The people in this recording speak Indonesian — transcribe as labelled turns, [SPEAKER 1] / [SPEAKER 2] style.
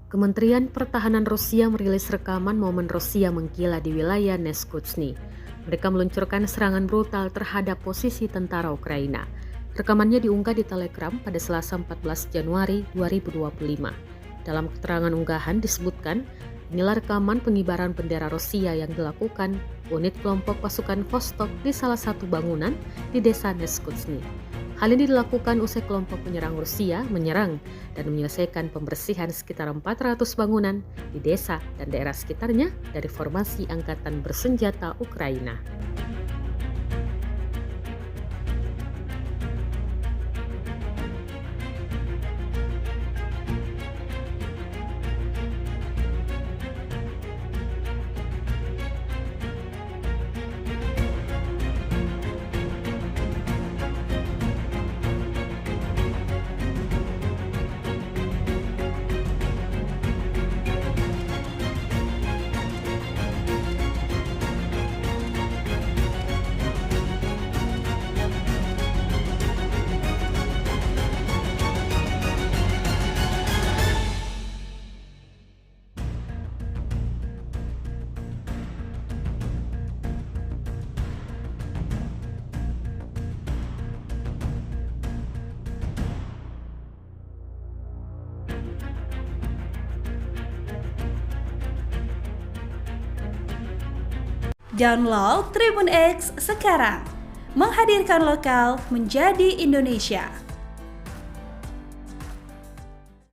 [SPEAKER 1] Kementerian Pertahanan Rusia merilis rekaman momen Rusia menggila di wilayah Neskutny. Mereka meluncurkan serangan brutal terhadap posisi tentara Ukraina. Rekamannya diunggah di Telegram pada Selasa 14 Januari 2025. Dalam keterangan unggahan disebutkan, inilah rekaman pengibaran bendera Rusia yang dilakukan unit kelompok pasukan Vostok di salah satu bangunan di desa Neskutny. Hal ini dilakukan usai kelompok penyerang Rusia menyerang dan menyelesaikan pembersihan sekitar 400 bangunan di desa dan daerah sekitarnya dari formasi angkatan bersenjata Ukraina.
[SPEAKER 2] Download Tribun X sekarang, menghadirkan lokal menjadi Indonesia.